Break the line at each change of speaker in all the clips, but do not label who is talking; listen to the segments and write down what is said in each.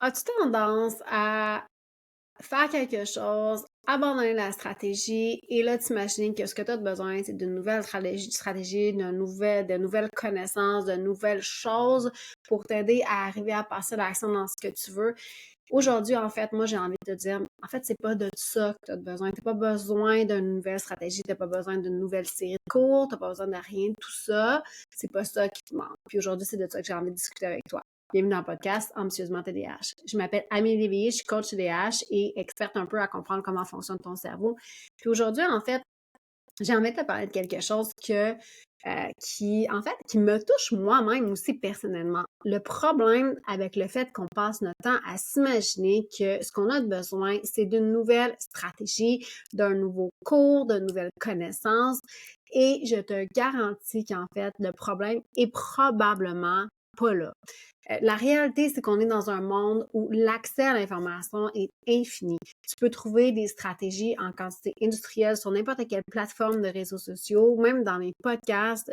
As-tu tendance à faire quelque chose, abandonner la stratégie et là t'imaginer que ce que tu as besoin, c'est d'une nouvelle stratégie, de nouvelles connaissances, de nouvelles choses pour t'aider à arriver à passer à l'action dans ce que tu veux? Aujourd'hui, en fait, moi, j'ai envie de te dire, en fait, c'est pas de ça que tu as besoin. Tu pas besoin d'une nouvelle stratégie, tu pas besoin d'une nouvelle série de cours, tu pas besoin de rien de tout ça. C'est pas ça qui te manque. Puis aujourd'hui, c'est de ça que j'ai envie de discuter avec toi. Bienvenue dans le podcast Ambitieusement TDAH. Je m'appelle Amélie Léveillé, je suis coach TDAH et experte un peu à comprendre comment fonctionne ton cerveau. Puis aujourd'hui, en fait, j'ai envie de te parler de quelque chose qui me touche moi-même aussi personnellement. Le problème avec le fait qu'on passe notre temps à s'imaginer que ce qu'on a de besoin, c'est d'une nouvelle stratégie, d'un nouveau cours, de nouvelles connaissances. Et je te garantis qu'en fait, le problème est probablement pas là. La réalité, c'est qu'on est dans un monde où l'accès à l'information est infini. Tu peux trouver des stratégies en quantité industrielle sur n'importe quelle plateforme de réseaux sociaux, même dans mes podcasts,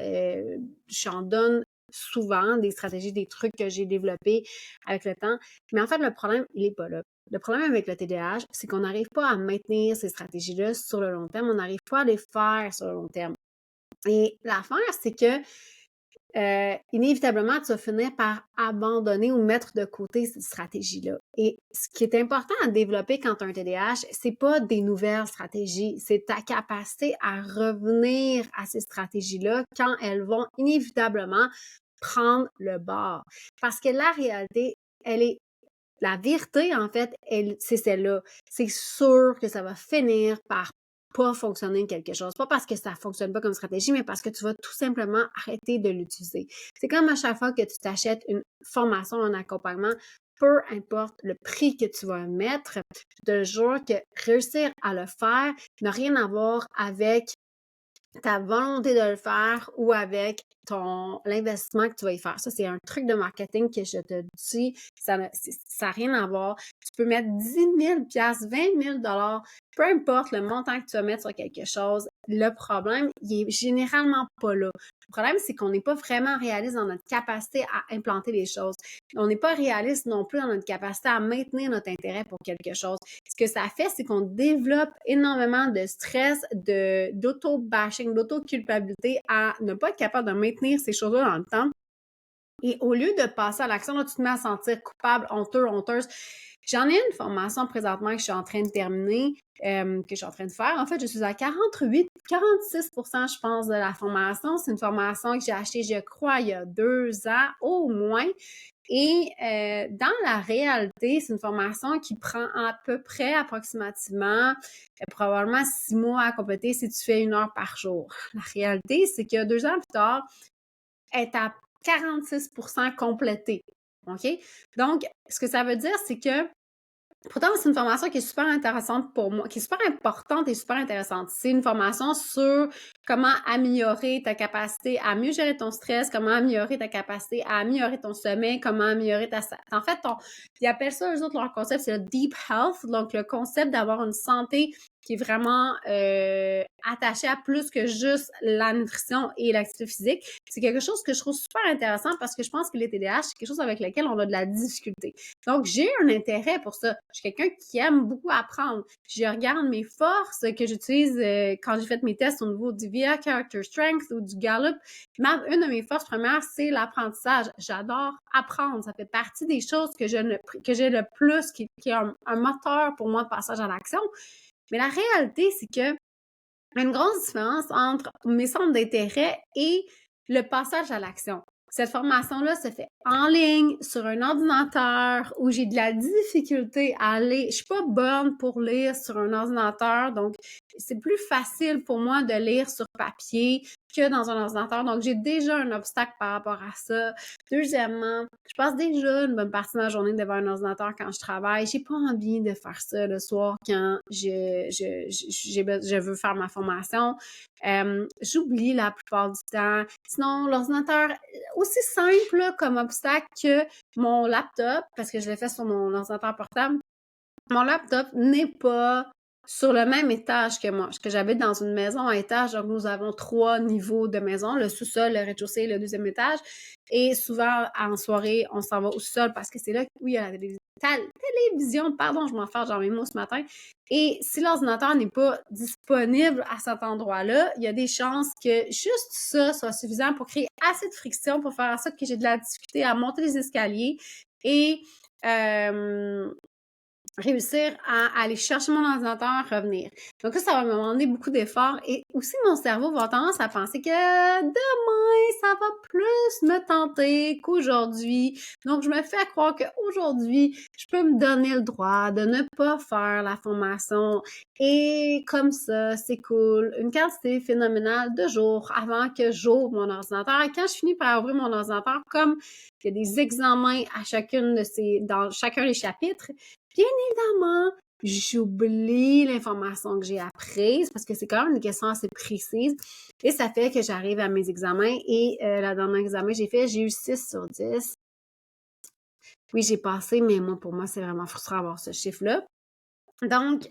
j'en donne souvent des stratégies, des trucs que j'ai développés avec le temps. Mais en fait, le problème, il est pas là. Le problème avec le TDAH, c'est qu'on n'arrive pas à maintenir ces stratégies-là sur le long terme. On n'arrive pas à les faire sur le long terme. Et l'affaire, c'est que inévitablement, tu vas finir par abandonner ou mettre de côté cette stratégie-là. Et ce qui est important à développer quand tu as un TDAH, c'est pas des nouvelles stratégies, c'est ta capacité à revenir à ces stratégies-là quand elles vont inévitablement prendre le bord. Parce que la réalité, elle est la vérité, en fait, c'est celle-là. C'est sûr que ça va finir par pas fonctionner quelque chose. Pas parce que ça fonctionne pas comme stratégie, mais parce que tu vas tout simplement arrêter de l'utiliser. C'est comme à chaque fois que tu t'achètes une formation, un accompagnement, peu importe le prix que tu vas mettre, je te jure que réussir à le faire n'a rien à voir avec ta volonté de le faire ou avec l'investissement que tu vas y faire. Ça, c'est un truc de marketing que je te dis, ça n'a rien à voir. Tu peux mettre 10 000 20 000 peu importe le montant que tu vas mettre sur quelque chose. Le problème, il est généralement pas là. Le problème, c'est qu'on n'est pas vraiment réaliste dans notre capacité à implanter les choses. On n'est pas réaliste non plus dans notre capacité à maintenir notre intérêt pour quelque chose. Ce que ça fait, c'est qu'on développe énormément de stress, d'auto-bashing, d'auto-culpabilité à ne pas être capable de maintenir ces choses-là dans le temps. Et au lieu de passer à l'action, là, tu te mets à sentir coupable, honteux, honteuse. J'en ai une formation présentement que je suis en train de terminer, que je suis en train de faire. En fait, je suis à 46%, je pense, de la formation. C'est une formation que j'ai achetée, je crois, il y a 2 ans au moins. Et dans la réalité, c'est une formation qui prend à peu près approximativement probablement 6 mois à compléter si tu fais 1 heure par jour. La réalité, c'est que 2 ans plus tard, elle est à 46% complétée. OK? Donc, ce que ça veut dire, c'est que pourtant, c'est une formation qui est super intéressante pour moi, qui est super importante et super intéressante. C'est une formation sur comment améliorer ta capacité à mieux gérer ton stress, comment améliorer ta capacité à améliorer ton sommeil, comment améliorer ta... En fait, ils appellent ça, eux autres, leur concept, c'est le Deep Health, donc le concept d'avoir une santé qui est vraiment attaché à plus que juste la nutrition et l'activité physique. C'est quelque chose que je trouve super intéressant parce que je pense que les TDAH, c'est quelque chose avec lequel on a de la difficulté. Donc, j'ai un intérêt pour ça. Je suis quelqu'un qui aime beaucoup apprendre. Je regarde mes forces que j'utilise quand j'ai fait mes tests au niveau du VIA Character Strength ou du Gallup. Une de mes forces premières, c'est l'apprentissage. J'adore apprendre. Ça fait partie des choses que j'ai le plus, qui est un moteur pour moi de passage à l'action. Mais la réalité, c'est que une grosse différence entre mes centres d'intérêt et le passage à l'action. Cette formation-là se fait en ligne, sur un ordinateur, où j'ai de la difficulté à aller. Je suis pas bonne pour lire sur un ordinateur, donc c'est plus facile pour moi de lire sur papier que dans un ordinateur. Donc, j'ai déjà un obstacle par rapport à ça. Deuxièmement, je passe déjà une bonne partie de ma journée devant un ordinateur quand je travaille. J'ai pas envie de faire ça le soir quand je veux faire ma formation. J'oublie la plupart du temps. Sinon, l'ordinateur, aussi simple là, comme obstacle que mon laptop, parce que je l'ai fait sur mon ordinateur portable, mon laptop n'est pas sur le même étage que moi, parce que j'habite dans une maison à étage, donc nous avons 3 niveaux de maison, le sous-sol, le rez-de-chaussée et le deuxième étage. Et souvent, en soirée, on s'en va au sol parce que c'est là où il y a la télévision, pardon, je m'en fâche dans mes mots ce matin. Et si l'ordinateur n'est pas disponible à cet endroit-là, il y a des chances que juste ça soit suffisant pour créer assez de friction pour faire en sorte que j'ai de la difficulté à monter les escaliers et réussir à aller chercher mon ordinateur, revenir. Donc ça va me demander beaucoup d'efforts et aussi mon cerveau va avoir tendance à penser que demain, ça va plus me tenter qu'aujourd'hui. Donc je me fais croire qu'aujourd'hui, je peux me donner le droit de ne pas faire la formation et comme ça, c'est cool. Une quantité phénoménale de jours avant que j'ouvre mon ordinateur. Et quand je finis par ouvrir mon ordinateur, comme il y a des examens à dans chacun des chapitres, bien évidemment, j'oublie l'information que j'ai apprise parce que c'est quand même une question assez précise et ça fait que j'arrive à mes examens et le dernier examen que j'ai fait, j'ai eu 6 sur 10. Oui, j'ai passé, mais pour moi, c'est vraiment frustrant d'avoir ce chiffre-là. Donc,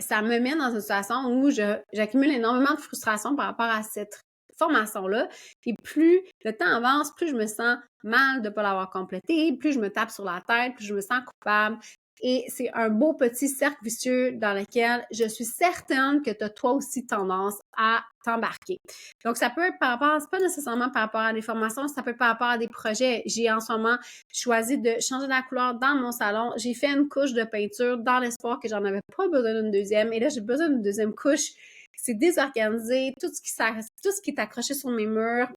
ça me met dans une situation où j'accumule énormément de frustration par rapport à cette formation-là. Et plus le temps avance, plus je me sens mal de ne pas l'avoir complété, plus je me tape sur la tête, plus je me sens coupable. Et c'est un beau petit cercle vicieux dans lequel je suis certaine que tu as toi aussi tendance à t'embarquer. Donc, ça peut être par rapport, c'est pas nécessairement par rapport à des formations, ça peut être par rapport à des projets. J'ai en ce moment choisi de changer la couleur dans mon salon. J'ai fait une couche de peinture dans l'espoir que j'en avais pas besoin d'une deuxième. Et là, j'ai besoin d'une deuxième couche. C'est désorganisé. Tout ce qui est accroché sur mes murs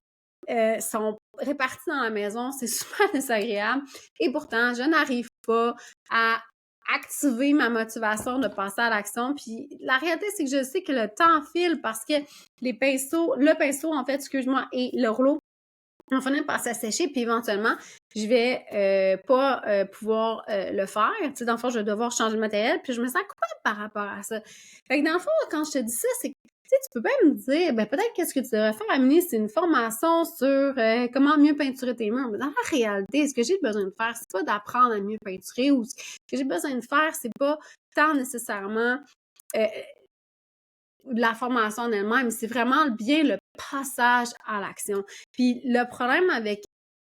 sont répartis dans la maison. C'est super désagréable. Et pourtant, je n'arrive pas à activer ma motivation de passer à l'action. Puis la réalité, c'est que je sais que le temps file parce que le pinceau, en fait, excuse-moi, et le rouleau on finit par s'assécher, puis éventuellement, je vais pas pouvoir le faire. Tu sais, dans le fond, je vais devoir changer de matériel, puis je me sens coupable par rapport à ça. Fait que dans le fond, quand je te dis ça, c'est que tu sais, tu peux pas me dire, ben peut-être qu'est-ce que tu devrais faire, Amélie, c'est une formation sur comment mieux peinturer tes murs. Mais dans la réalité, ce que j'ai besoin de faire, c'est pas d'apprendre à mieux peinturer ou ce que j'ai besoin de faire, c'est pas tant nécessairement de la formation en elle-même, c'est vraiment bien le passage à l'action. Puis le problème avec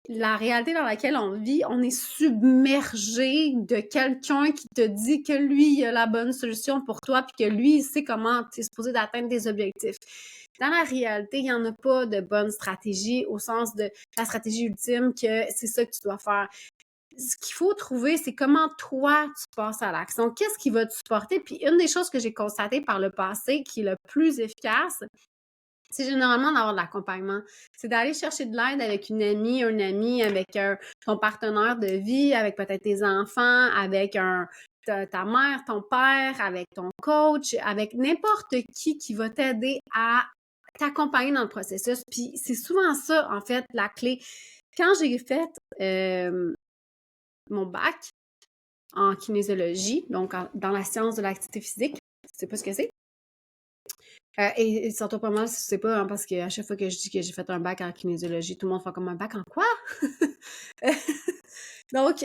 la réalité dans laquelle on vit, on est submergé de quelqu'un qui te dit que lui, il a la bonne solution pour toi, puis que lui, il sait comment tu es supposé d'atteindre des objectifs. Dans la réalité, il n'y en a pas de bonne stratégie au sens de la stratégie ultime que c'est ça que tu dois faire. Ce qu'il faut trouver, c'est comment toi, tu passes à l'action. Qu'est-ce qui va te supporter? Puis une des choses que j'ai constatées par le passé qui est le plus efficace, c'est généralement d'avoir de l'accompagnement. C'est d'aller chercher de l'aide avec une amie, un ami, avec ton partenaire de vie, avec peut-être tes enfants, avec ta mère, ton père, avec ton coach, avec n'importe qui va t'aider à t'accompagner dans le processus. Puis c'est souvent ça, en fait, la clé. Quand j'ai fait mon bac en kinésiologie, donc dans la science de l'activité physique, tu sais pas ce que c'est? Et surtout pas mal si tu sais pas, hein, parce qu'à chaque fois que je dis que j'ai fait un bac en kinésiologie, tout le monde fait comme un bac en quoi? Donc,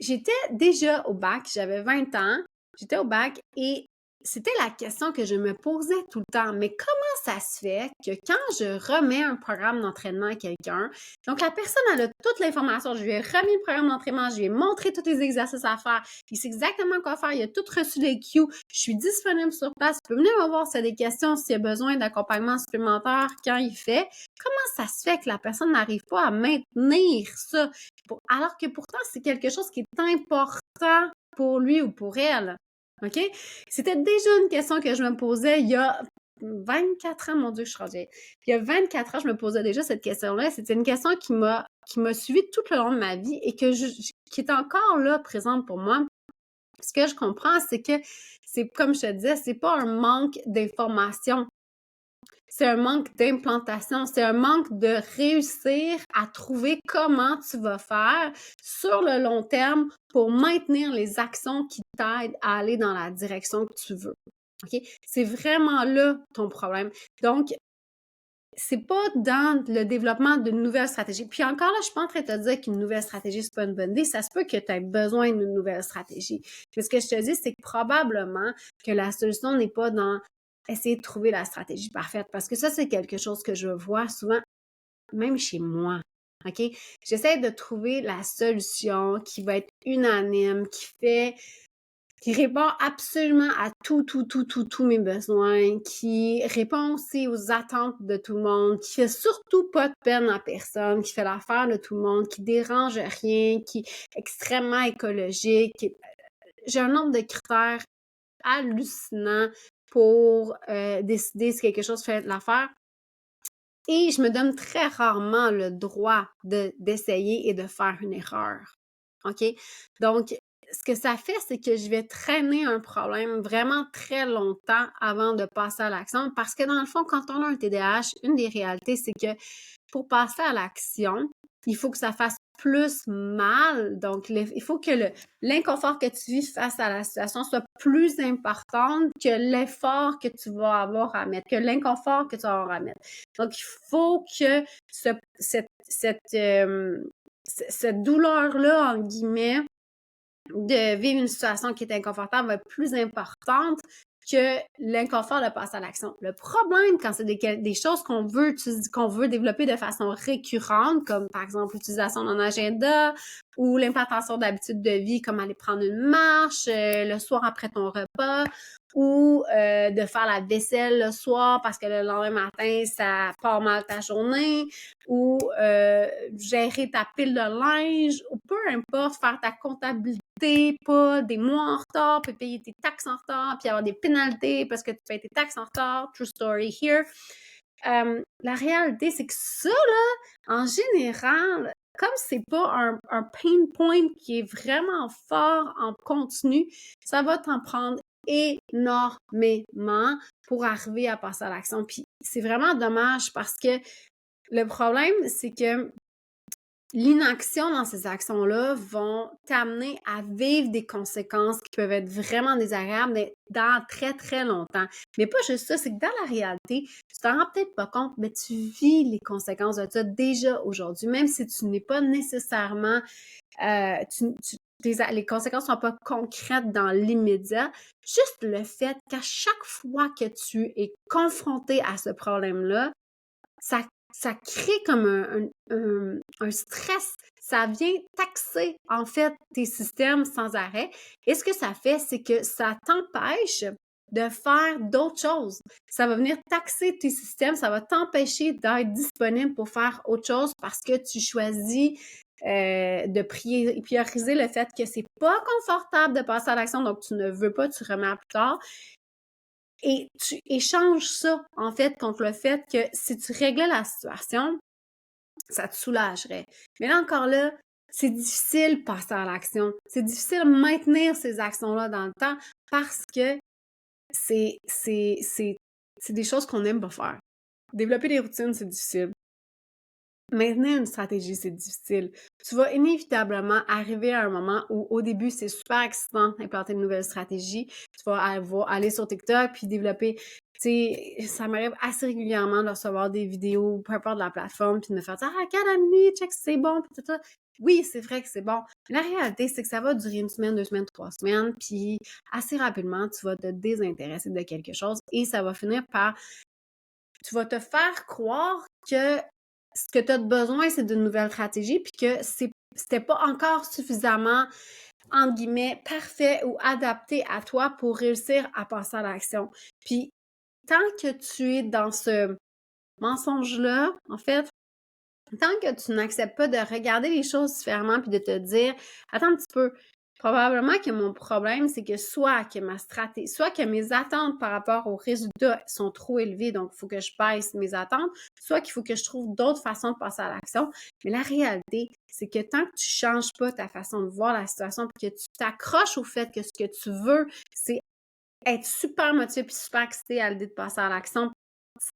j'étais déjà au bac, j'avais 20 ans, j'étais au bac et c'était la question que je me posais tout le temps. Mais comment ça se fait que quand je remets un programme d'entraînement à quelqu'un, donc la personne elle a toute l'information, je lui ai remis le programme d'entraînement, je lui ai montré tous les exercices à faire, il sait exactement quoi faire, il a tout reçu les cues, je suis disponible sur place, il peut venir me voir s'il y a des questions, s'il y a besoin d'accompagnement supplémentaire quand il fait. Comment ça se fait que la personne n'arrive pas à maintenir ça? Alors que pourtant, c'est quelque chose qui est important pour lui ou pour elle. OK? C'était déjà une question que je me posais il y a 24 ans, mon Dieu, je suis rendue. Il y a 24 ans, je me posais déjà cette question-là. C'était une question qui m'a suivie tout le long de ma vie et qui est encore là, présente pour moi. Ce que je comprends, c'est que c'est, comme je te disais, c'est pas un manque d'information. C'est un manque d'implantation, c'est un manque de réussir à trouver comment tu vas faire sur le long terme pour maintenir les actions qui t'aident à aller dans la direction que tu veux. OK? C'est vraiment là ton problème. Donc, c'est pas dans le développement d'une nouvelle stratégie. Puis encore là, je suis pas en train de te dire qu'une nouvelle stratégie, c'est pas une bonne idée. Ça se peut que tu aies besoin d'une nouvelle stratégie. Mais ce que je te dis, c'est que probablement que la solution n'est pas dans essayer de trouver la stratégie parfaite. Parce que ça, c'est quelque chose que je vois souvent, même chez moi. OK? J'essaie de trouver la solution qui va être unanime, qui répond absolument à tous mes besoins, qui répond aussi aux attentes de tout le monde, qui fait surtout pas de peine à personne, qui fait l'affaire de tout le monde, qui dérange rien, qui est extrêmement écologique. J'ai un nombre de critères hallucinants pour décider si quelque chose fait l'affaire. Et je me donne très rarement le droit d'essayer et de faire une erreur. OK? Donc, ce que ça fait, c'est que je vais traîner un problème vraiment très longtemps avant de passer à l'action parce que dans le fond, quand on a un TDAH, une des réalités, c'est que pour passer à l'action, il faut que ça fasse plus mal. Donc, il faut que l'inconfort que tu vis face à la situation soit plus important que l'effort que tu vas avoir à mettre, que l'inconfort que tu vas avoir à mettre. Donc, il faut que cette douleur-là, en guillemets, de vivre une situation qui est inconfortable va être plus importante que l'inconfort de passer à l'action. Le problème, quand c'est des choses qu'on veut développer de façon récurrente, comme par exemple l'utilisation d'un agenda ou l'implantation d'habitudes de vie, comme aller prendre une marche le soir après ton repas, ou de faire la vaisselle le soir parce que le lendemain matin, ça part mal ta journée, ou gérer ta pile de linge, ou peu importe, faire ta comptabilité, pas des mois en retard, puis payer tes taxes en retard, puis avoir des pénalités parce que tu payes tes taxes en retard. True story here. La réalité, c'est que ça, là, en général, comme c'est pas un pain point qui est vraiment fort en continu, ça va t'en prendre énormément pour arriver à passer à l'action. Puis c'est vraiment dommage parce que le problème, c'est que l'inaction dans ces actions-là vont t'amener à vivre des conséquences qui peuvent être vraiment désagréables mais dans très, très longtemps. Mais pas juste ça, c'est que dans la réalité, tu t'en rends peut-être pas compte, mais tu vis les conséquences de ça déjà aujourd'hui, même si tu n'es pas nécessairement... les conséquences ne sont pas concrètes dans l'immédiat. Juste le fait qu'à chaque fois que tu es confronté à ce problème-là, ça crée comme un stress. Ça vient taxer, en fait, tes systèmes sans arrêt. Et ce que ça fait, c'est que ça t'empêche de faire d'autres choses. Ça va venir taxer tes systèmes, ça va t'empêcher d'être disponible pour faire autre chose parce que tu choisis de prioriser le fait que c'est pas confortable de passer à l'action, donc tu ne veux pas, tu remets à plus tard. Et tu échanges ça, en fait, contre le fait que si tu réglais la situation, ça te soulagerait. Mais là, encore là, c'est difficile de passer à l'action. C'est difficile de maintenir ces actions-là dans le temps parce que c'est des choses qu'on n'aime pas faire. Développer des routines, c'est difficile. Maintenir une stratégie, c'est difficile. Tu vas inévitablement arriver à un moment où, au début, c'est super excitant d'implanter une nouvelle stratégie. Tu vas aller sur TikTok puis développer. Tu sais, ça m'arrive assez régulièrement de recevoir des vidéos, peu importe la plateforme, puis de me faire dire ah, regarde, Amélie, check, c'est bon, puis tout ça. Oui, c'est vrai que c'est bon. Mais la réalité, c'est que ça va durer une semaine, 2 semaines, 3 semaines, puis assez rapidement, tu vas te désintéresser de quelque chose et ça va finir par. Tu vas te faire croire que ce que tu as besoin, c'est d'une nouvelle stratégie, puis que c'était pas encore suffisamment, entre guillemets, parfait ou adapté à toi pour réussir à passer à l'action. Puis, tant que tu es dans ce mensonge-là, en fait, tant que tu n'acceptes pas de regarder les choses différemment puis de te dire, attends un petit peu, probablement que mon problème, c'est que soit que mes attentes par rapport aux résultats sont trop élevées, donc il faut que je baisse mes attentes, soit qu'il faut que je trouve d'autres façons de passer à l'action. Mais la réalité, c'est que tant que tu changes pas ta façon de voir la situation puis que tu t'accroches au fait que ce que tu veux, c'est être super motivé puis super excité à l'idée de passer à l'action,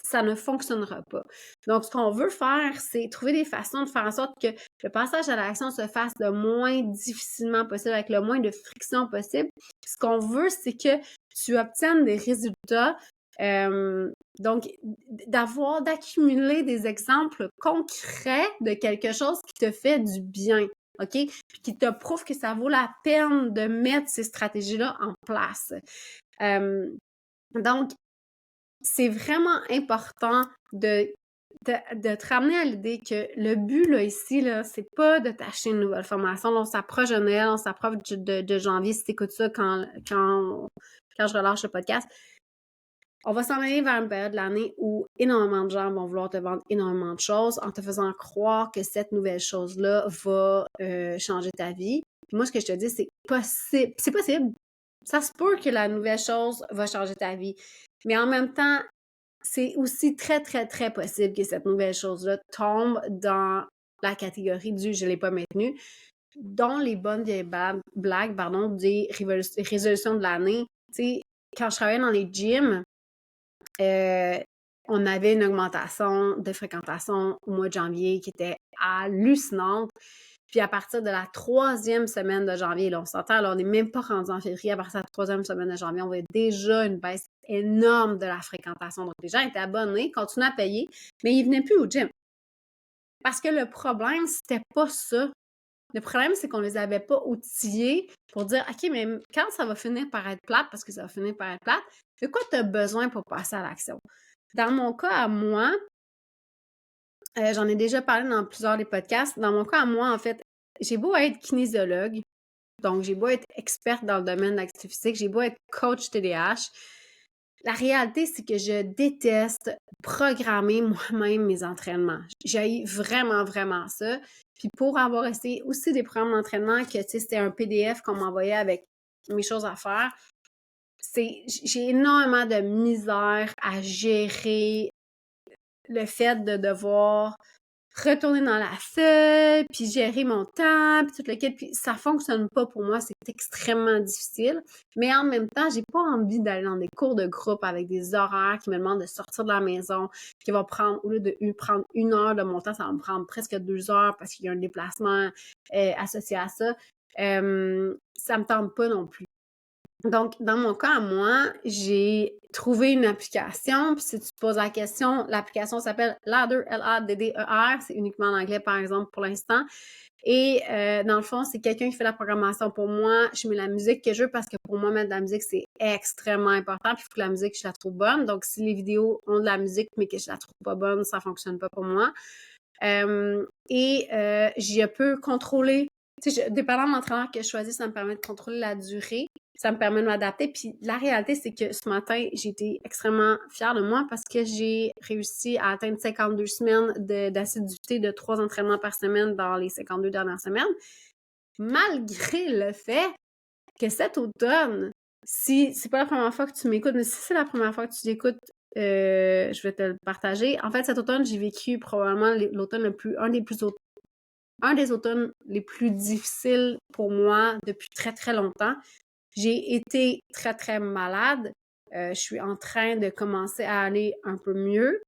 ça ne fonctionnera pas. Donc, ce qu'on veut faire, c'est trouver des façons de faire en sorte que le passage à l'action se fasse le moins difficilement possible, avec le moins de friction possible. Ce qu'on veut, c'est que tu obtiennes des résultats Donc, d'accumuler des exemples concrets de quelque chose qui te fait du bien, OK? Puis qui te prouve que ça vaut la peine de mettre ces stratégies-là en place. Donc, c'est vraiment important de te ramener à l'idée que le but, là, ici, là, c'est pas de t'acheter une nouvelle formation. Là, on s'approche de Noël, on s'approche de janvier, si t'écoutes ça quand je relâche le podcast. On va s'en aller vers une période de l'année où énormément de gens vont vouloir te vendre énormément de choses en te faisant croire que cette nouvelle chose-là va changer ta vie. Puis moi, ce que je te dis, c'est possible. C'est possible. Ça se peut que la nouvelle chose va changer ta vie. Mais en même temps, c'est aussi très, très, très possible que cette nouvelle chose-là tombe dans la catégorie du « je ne l'ai pas maintenu », dont les bonnes vieilles blagues, des résolutions de l'année. Tu sais, quand je travaillais dans les gyms, on avait une augmentation de fréquentation au mois de janvier qui était hallucinante. Puis à partir de la 3e semaine de janvier, là, on s'entend, là, on n'est même pas rendu en février, à partir de la 3e semaine de janvier, on voyait déjà une baisse énorme de la fréquentation. Donc les gens étaient abonnés, continuaient à payer, mais ils venaient plus au gym. Parce que le problème, c'était pas ça. Le problème, c'est qu'on les avait pas outillés pour dire, OK, mais quand ça va finir par être plate, parce que ça va finir par être plate, de quoi tu as besoin pour passer à l'action? Dans mon cas à moi, j'en ai déjà parlé dans plusieurs des podcasts. Dans mon cas à moi, en fait, j'ai beau être kinésiologue, donc j'ai beau être experte dans le domaine de l'activité physique, j'ai beau être coach TDAH, la réalité, c'est que je déteste programmer moi-même mes entraînements. J'ai vraiment, vraiment ça. Puis pour avoir essayé aussi des programmes d'entraînement que, tu sais, c'était un PDF qu'on m'envoyait avec mes choses à faire, j'ai énormément de misère à gérer le fait de devoir retourner dans la feuille, puis gérer mon temps, puis tout le kit, puis ça fonctionne pas pour moi, c'est extrêmement difficile. Mais en même temps, j'ai pas envie d'aller dans des cours de groupe avec des horaires qui me demandent de sortir de la maison, qui va prendre, au lieu de prendre 1 heure de mon temps, ça va me prendre presque 2 heures parce qu'il y a un déplacement associé à ça. Ça me tente pas non plus. Donc, dans mon cas à moi, j'ai trouvé une application, puis si tu te poses la question, l'application s'appelle Ladder, Ladder, c'est uniquement en anglais par exemple pour l'instant. Et dans le fond, c'est quelqu'un qui fait la programmation pour moi. Je mets la musique que je veux parce que pour moi, mettre de la musique, c'est extrêmement important. Puis il faut que la musique, je la trouve bonne. Donc, si les vidéos ont de la musique, mais que je la trouve pas bonne, ça fonctionne pas pour moi. Je peux contrôler, tu sais, dépendant de l'entraîneur que je choisis, ça me permet de contrôler la durée, ça me permet de m'adapter. Puis la réalité, c'est que ce matin, j'ai été extrêmement fière de moi parce que j'ai réussi à atteindre 52 semaines d'assiduité de 3 entraînements par semaine dans les 52 dernières semaines, malgré le fait que cet automne, si c'est pas la première fois que tu m'écoutes, mais si c'est la première fois que tu l'écoutes, je vais te le partager. En fait, cet automne, j'ai vécu probablement l'automne un des automnes les plus difficiles pour moi depuis très, très longtemps. J'ai été très, très malade. Je suis en train de commencer à aller un peu mieux.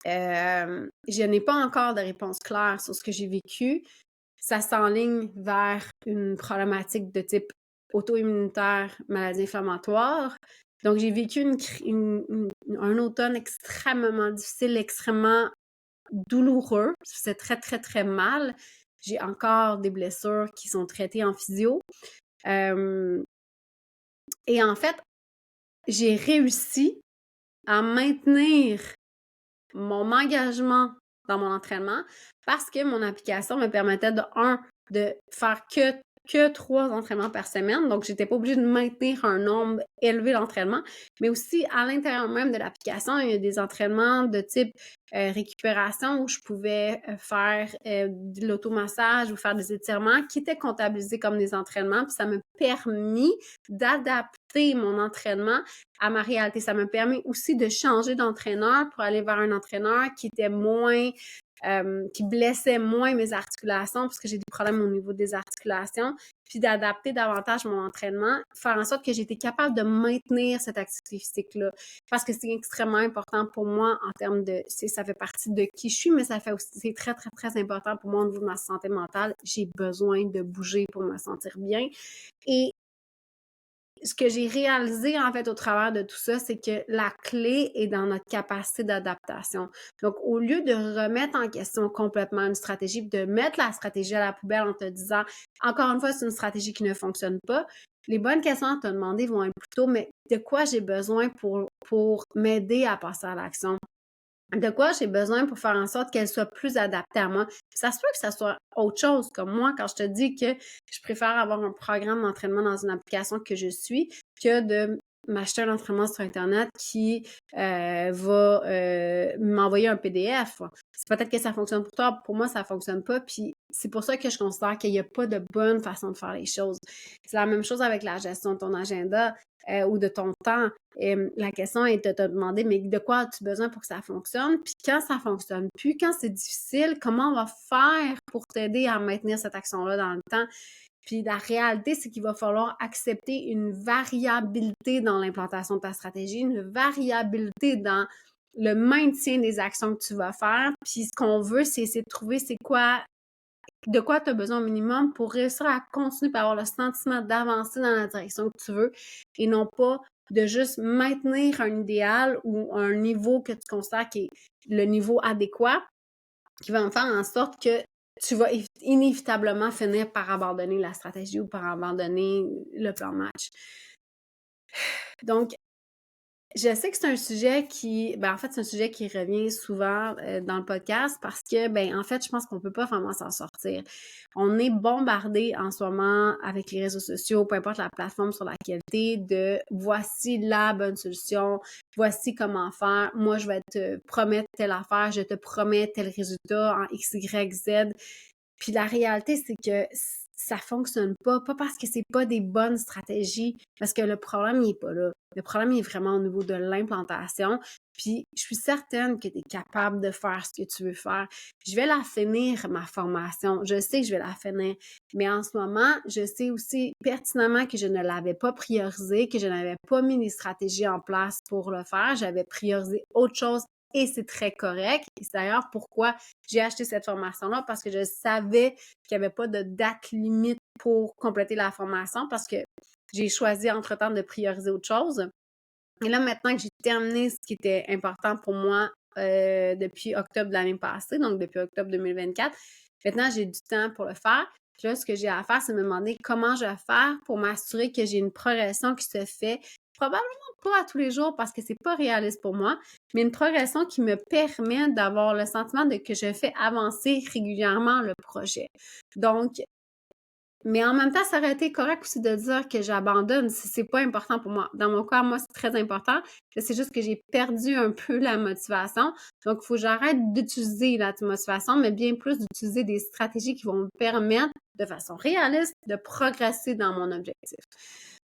Je n'ai pas encore de réponse claire sur ce que j'ai vécu. Ça s'enligne vers une problématique de type auto-immunitaire, maladie inflammatoire. Donc, j'ai vécu un automne extrêmement difficile, extrêmement douloureux. C'est très, très, très mal. J'ai encore des blessures qui sont traitées en physio. Et en fait, j'ai réussi à maintenir mon engagement dans mon entraînement parce que mon application me permettait de faire que 3 entraînements par semaine. Donc, j'étais pas obligée de maintenir un nombre élevé d'entraînements. Mais aussi, à l'intérieur même de l'application, il y a des entraînements de type récupération où je pouvais faire de l'automassage ou faire des étirements qui étaient comptabilisés comme des entraînements. Puis ça m'a permis d'adapter mon entraînement à ma réalité. Ça m'a permis aussi de changer d'entraîneur pour aller vers un entraîneur qui était moins qui blessait moins mes articulations parce que j'ai des problèmes au niveau des articulations, puis d'adapter davantage mon entraînement, faire en sorte que j'étais capable de maintenir cette activité physique-là parce que c'est extrêmement important pour moi en termes de, ça fait partie de qui je suis, mais ça fait aussi, c'est très, très, très important pour moi au niveau de ma santé mentale. J'ai besoin de bouger pour me sentir bien et ce que j'ai réalisé, en fait, au travers de tout ça, c'est que la clé est dans notre capacité d'adaptation. Donc, au lieu de remettre en question complètement une stratégie, de mettre la stratégie à la poubelle en te disant, encore une fois, c'est une stratégie qui ne fonctionne pas, les bonnes questions à te demander vont être plutôt, mais de quoi j'ai besoin pour m'aider à passer à l'action? De quoi j'ai besoin pour faire en sorte qu'elle soit plus adaptée à moi. Puis ça se peut que ça soit autre chose, comme moi, quand je te dis que je préfère avoir un programme d'entraînement dans une application que je suis que de m'acheter un entraînement sur Internet qui va m'envoyer un PDF. C'est peut-être que ça fonctionne pour toi, pour moi, ça fonctionne pas. Puis c'est pour ça que je considère qu'il n'y a pas de bonne façon de faire les choses. C'est la même chose avec la gestion de ton agenda ou de ton temps. La question est de te demander, mais de quoi as-tu besoin pour que ça fonctionne? Puis quand ça fonctionne plus, quand c'est difficile, comment on va faire pour t'aider à maintenir cette action-là dans le temps? Puis la réalité, c'est qu'il va falloir accepter une variabilité dans l'implantation de ta stratégie, une variabilité dans le maintien des actions que tu vas faire. Puis ce qu'on veut, c'est essayer de trouver de quoi tu as besoin au minimum pour réussir à continuer à avoir le sentiment d'avancer dans la direction que tu veux et non pas de juste maintenir un idéal ou un niveau que tu considères qui est le niveau adéquat qui va faire en sorte que tu vas inévitablement finir par abandonner la stratégie ou par abandonner le plan de match. Donc, je sais que c'est un sujet en fait, c'est un sujet qui revient souvent dans le podcast parce que, en fait, je pense qu'on peut pas vraiment s'en sortir. On est bombardé en ce moment avec les réseaux sociaux, peu importe la plateforme sur laquelle t'es, de voici la bonne solution, voici comment faire, moi, je vais te promettre telle affaire, je te promets tel résultat en X, Y, Z. Puis la réalité, c'est que ça fonctionne pas parce que c'est pas des bonnes stratégies, parce que le problème, il est pas là. Le problème, il est vraiment au niveau de l'implantation. Puis, je suis certaine que tu es capable de faire ce que tu veux faire. Je vais la finir, ma formation. Je sais que je vais la finir. Mais en ce moment, je sais aussi pertinemment que je ne l'avais pas priorisé, que je n'avais pas mis les stratégies en place pour le faire. J'avais priorisé autre chose et c'est très correct. Et c'est d'ailleurs pourquoi j'ai acheté cette formation-là, parce que je savais qu'il n'y avait pas de date limite pour compléter la formation, parce que j'ai choisi entre-temps de prioriser autre chose. Et là, maintenant que j'ai terminé ce qui était important pour moi depuis octobre de l'année passée, donc depuis octobre 2024, maintenant, j'ai du temps pour le faire. Puis là, ce que j'ai à faire, c'est me demander comment je vais faire pour m'assurer que j'ai une progression qui se fait probablement pas à tous les jours parce que c'est pas réaliste pour moi, mais une progression qui me permet d'avoir le sentiment que je fais avancer régulièrement le projet. Donc, mais en même temps, ça aurait été correct aussi de dire que j'abandonne si c'est pas important pour moi. Dans mon cas, moi, c'est très important. C'est juste que j'ai perdu un peu la motivation. Donc, il faut que j'arrête d'utiliser la motivation, mais bien plus d'utiliser des stratégies qui vont me permettre, de façon réaliste, de progresser dans mon objectif.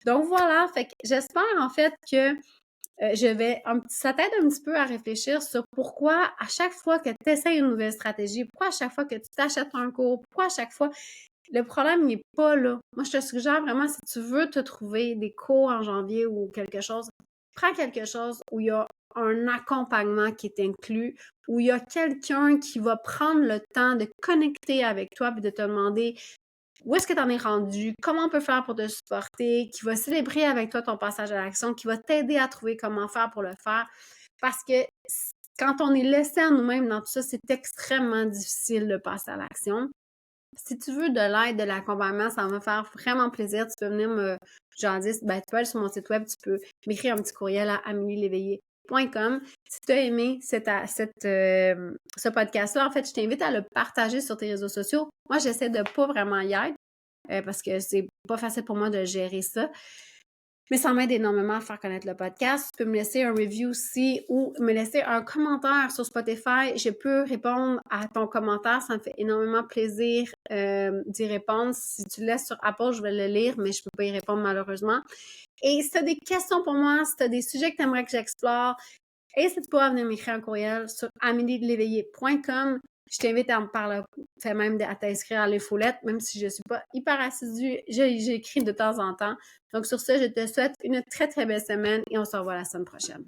Donc, voilà. Fait que j'espère, en fait, que ça t'aide un petit peu à réfléchir sur pourquoi à chaque fois que tu essaies une nouvelle stratégie, pourquoi à chaque fois que tu t'achètes un cours, pourquoi à chaque fois le problème n'est pas là. Moi, je te suggère vraiment, si tu veux te trouver des cours en janvier ou quelque chose, prends quelque chose où il y a un accompagnement qui est inclus, où il y a quelqu'un qui va prendre le temps de connecter avec toi et de te demander où est-ce que tu en es rendu, comment on peut faire pour te supporter, qui va célébrer avec toi ton passage à l'action, qui va t'aider à trouver comment faire pour le faire. Parce que quand on est laissé à nous-mêmes dans tout ça, c'est extrêmement difficile de passer à l'action. Si tu veux de l'aide, de l'accompagnement, ça va me faire vraiment plaisir. Tu peux venir j'en dis, tu peux aller sur mon site web, tu peux m'écrire un petit courriel à amélieléveillé.com. Si tu as aimé ce podcast-là, en fait, je t'invite à le partager sur tes réseaux sociaux. Moi, j'essaie de pas vraiment y être parce que c'est pas facile pour moi de gérer ça. Mais ça m'aide énormément à faire connaître le podcast. Tu peux me laisser un review aussi ou me laisser un commentaire sur Spotify. Je peux répondre à ton commentaire. Ça me fait énormément plaisir d'y répondre. Si tu le laisses sur Apple, je vais le lire, mais je peux pas y répondre malheureusement. Et si tu as des questions pour moi, si tu as des sujets que tu aimerais que j'explore, n'hésite pas à venir m'écrire un courriel sur amélieléveillé.com. Je t'invite à me parler, même à t'inscrire à l'infolette, même si je ne suis pas hyper assidue, j'écris de temps en temps. Donc sur ce, je te souhaite une très, très belle semaine et on se revoit la semaine prochaine.